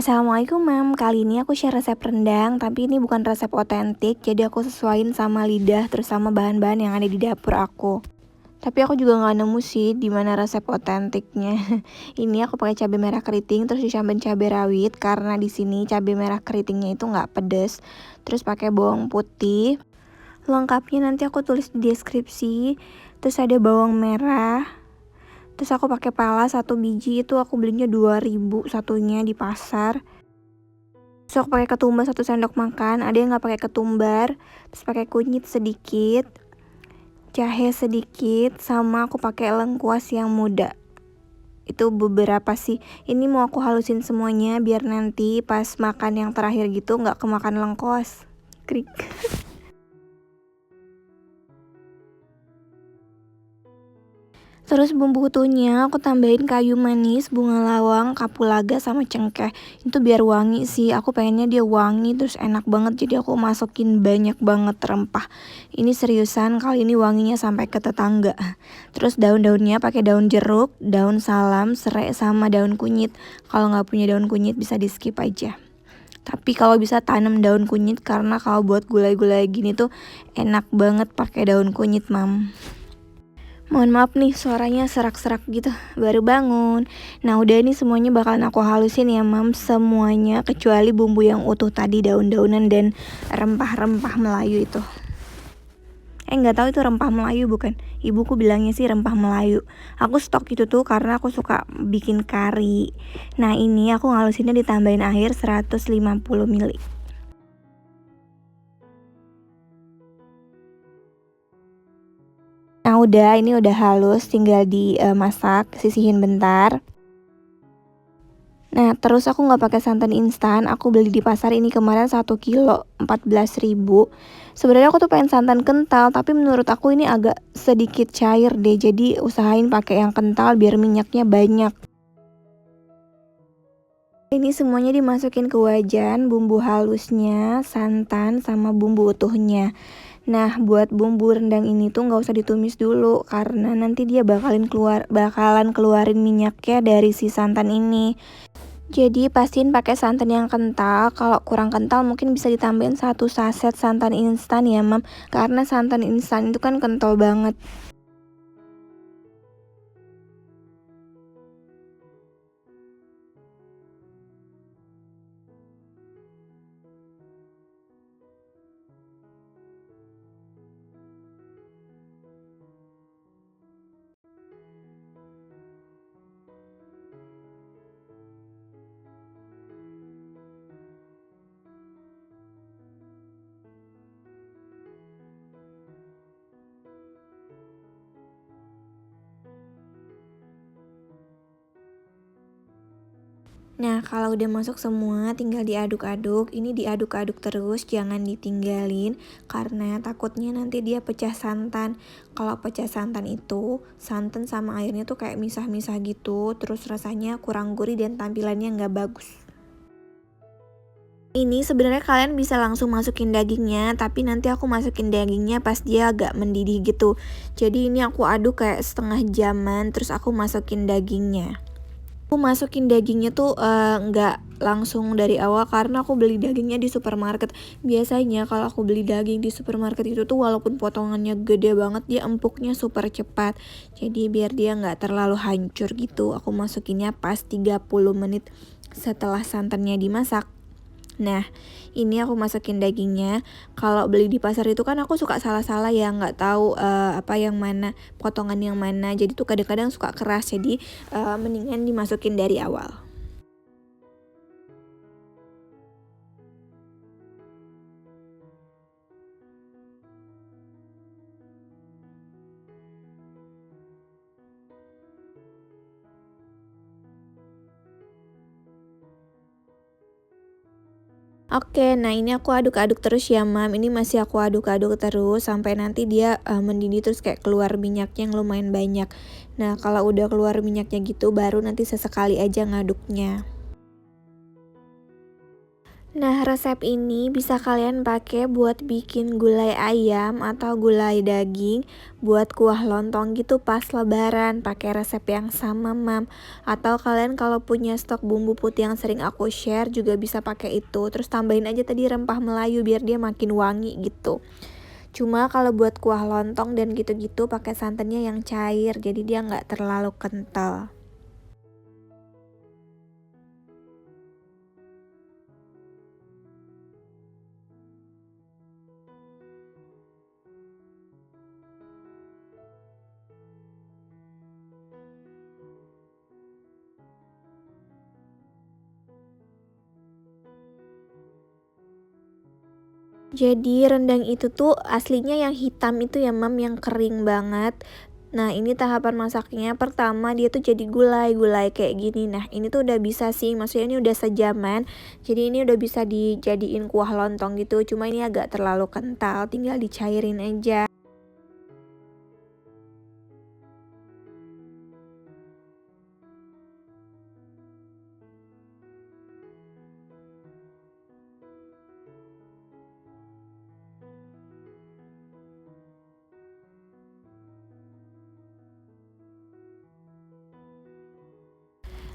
Assalamualaikum Mam, kali ini aku share resep rendang, tapi ini bukan resep otentik, jadi aku sesuaiin sama lidah terus sama bahan-bahan yang ada di dapur aku. Tapi aku juga nggak nemu sih di mana resep otentiknya. Ini aku pakai cabai merah keriting terus dicampur cabai rawit karena di sini cabai merah keritingnya itu nggak pedes. Terus pakai bawang putih. Lengkapnya nanti aku tulis di deskripsi. Terus ada bawang merah. Terus aku pakai pala 1 biji, itu aku belinya 2.000 satunya di pasar. Terus aku pakai ketumbar 1 sendok makan, ada yang nggak pakai ketumbar. Terus pakai kunyit sedikit, jahe sedikit, sama aku pakai lengkuas yang muda. Itu beberapa sih. Ini mau aku halusin semuanya biar nanti pas makan yang terakhir gitu nggak kemakan lengkuas. Krik. Terus bumbu utuhnya aku tambahin kayu manis, bunga lawang, kapulaga, sama cengkeh. Itu biar wangi sih, aku pengennya dia wangi terus enak banget, jadi aku masukin banyak banget rempah. Ini seriusan, kali ini wanginya sampai ke tetangga. Terus daun-daunnya pakai daun jeruk, daun salam, serai, sama daun kunyit. Kalau nggak punya daun kunyit bisa di skip aja. Tapi kalau bisa tanam daun kunyit, karena kalau buat gulai-gulai gini tuh enak banget pakai daun kunyit, Mam. Mohon maaf nih suaranya serak-serak gitu, baru bangun. Nah udah, ini semuanya bakalan aku halusin ya Mam, semuanya kecuali bumbu yang utuh tadi, daun-daunan dan rempah-rempah Melayu itu. Nggak tahu itu rempah Melayu bukan, ibuku bilangnya sih rempah Melayu. Aku stok itu tuh karena aku suka bikin kari. Nah ini aku ngalusinnya ditambahin air 150 ml. Nah udah, ini udah halus, tinggal dimasak, sisihin bentar. Nah terus aku nggak pakai santan instan, aku beli di pasar ini kemarin 1 kilo 14.000. Sebenarnya aku tuh pengen santan kental, tapi menurut aku ini agak sedikit cair deh, jadi usahain pakai yang kental biar minyaknya banyak. Ini semuanya dimasukin ke wajan, bumbu halusnya, santan, sama bumbu utuhnya. Nah buat bumbu rendang ini tuh nggak usah ditumis dulu, karena nanti dia bakalan keluarin minyaknya dari si santan ini. Jadi pastiin pakai santan yang kental. Kalau kurang kental mungkin bisa ditambahin 1 saset santan instan ya Mam, karena santan instan itu kan kental banget. Nah kalau udah masuk semua tinggal diaduk-aduk. Ini diaduk-aduk terus, jangan ditinggalin karena takutnya nanti dia pecah santan. Kalau pecah santan itu santan sama airnya tuh kayak misah-misah gitu, terus rasanya kurang gurih dan tampilannya nggak bagus. Ini sebenarnya kalian bisa langsung masukin dagingnya, tapi nanti aku masukin dagingnya pas dia agak mendidih gitu. Jadi ini aku aduk kayak setengah jaman, terus aku masukin dagingnya. Aku masukin dagingnya tuh nggak langsung dari awal karena aku beli dagingnya di supermarket. Biasanya kalau aku beli daging di supermarket itu tuh walaupun potongannya gede banget, dia empuknya super cepat. Jadi biar dia nggak terlalu hancur gitu, aku masukinnya pas 30 menit setelah santannya dimasak. Nah ini aku masukin dagingnya. Kalau beli di pasar itu kan aku suka salah-salah ya, nggak tahu apa yang mana, potongan yang mana, jadi tuh kadang-kadang suka keras, jadi mendingan dimasukin dari awal. Oke, nah ini aku aduk-aduk terus ya Mam. Ini masih aku aduk-aduk terus sampai nanti dia mendidih terus kayak keluar minyaknya yang lumayan banyak. Nah kalau udah keluar minyaknya gitu baru nanti sesekali aja ngaduknya. Nah, resep ini bisa kalian pakai buat bikin gulai ayam atau gulai daging, buat kuah lontong gitu pas lebaran, pakai resep yang sama, Mam. Atau kalian kalau punya stok bumbu putih yang sering aku share juga bisa pakai itu. Terus tambahin aja tadi rempah Melayu biar dia makin wangi gitu. Cuma kalau buat kuah lontong dan gitu-gitu pakai santannya yang cair, jadi dia nggak terlalu kental. Jadi rendang itu tuh aslinya yang hitam itu ya, Mam, yang kering banget. Nah, ini tahapan masaknya, pertama dia tuh jadi gulai-gulai kayak gini. Nah, ini tuh udah bisa sih, maksudnya ini udah sejaman. Jadi ini udah bisa dijadiin kuah lontong gitu, cuma ini agak terlalu kental, tinggal dicairin aja.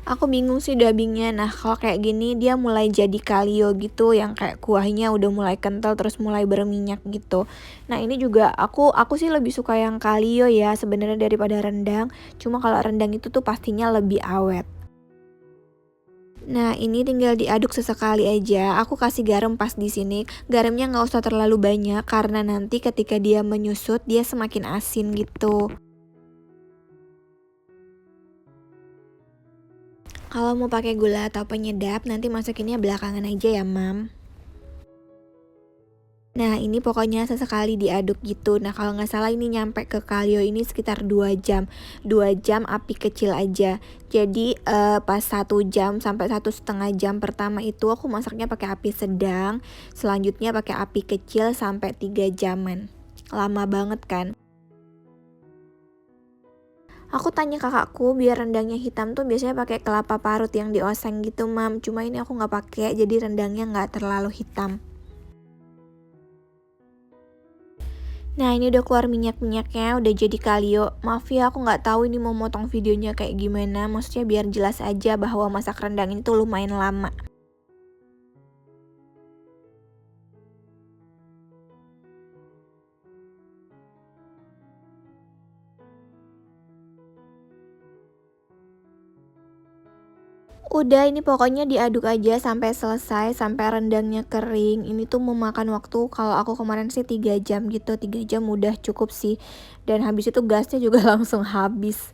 Aku bingung sih dubbingnya. Nah, kalau kayak gini dia mulai jadi kalio gitu yang kayak kuahnya udah mulai kental terus mulai berminyak gitu. Nah, ini juga aku sih lebih suka yang kalio ya sebenarnya daripada rendang. Cuma kalau rendang itu tuh pastinya lebih awet. Nah, ini tinggal diaduk sesekali aja. Aku kasih garam pas di sini. Garamnya nggak usah terlalu banyak karena nanti ketika dia menyusut dia semakin asin gitu. Kalau mau pakai gula atau penyedap, nanti masukinnya belakangan aja ya, Mam. Nah, ini pokoknya sesekali diaduk gitu. Nah, kalau nggak salah ini nyampe ke kalio ini sekitar 2 jam. 2 jam api kecil aja. Jadi pas 1 jam sampai 1,5 jam pertama itu aku masaknya pakai api sedang. Selanjutnya pakai api kecil sampai 3 jaman. Lama banget kan? Aku tanya kakakku biar rendangnya hitam tuh biasanya pakai kelapa parut yang dioseng gitu, Mam. Cuma ini aku nggak pakai, jadi rendangnya nggak terlalu hitam. Nah, ini udah keluar minyak-minyaknya, udah jadi kalio. Maaf ya, aku nggak tahu ini mau motong videonya kayak gimana. Maksudnya biar jelas aja bahwa masak rendang ini tuh lumayan lama. Udah, ini pokoknya diaduk aja sampai selesai, sampai rendangnya kering. Ini tuh memakan waktu, kalau aku kemarin sih 3 jam gitu. 3 jam udah cukup sih. Dan habis itu gasnya juga langsung habis.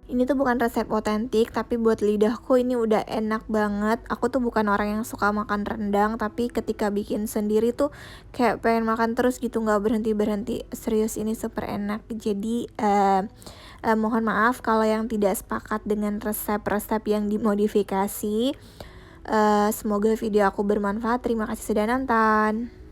Ini tuh bukan resep otentik, tapi buat lidahku ini udah enak banget. Aku tuh bukan orang yang suka makan rendang, tapi ketika bikin sendiri tuh kayak pengen makan terus gitu, nggak berhenti-berhenti. Serius ini super enak. Jadi mohon maaf kalau yang tidak sepakat dengan resep-resep yang dimodifikasi. Semoga video aku bermanfaat. Terima kasih sudah nonton.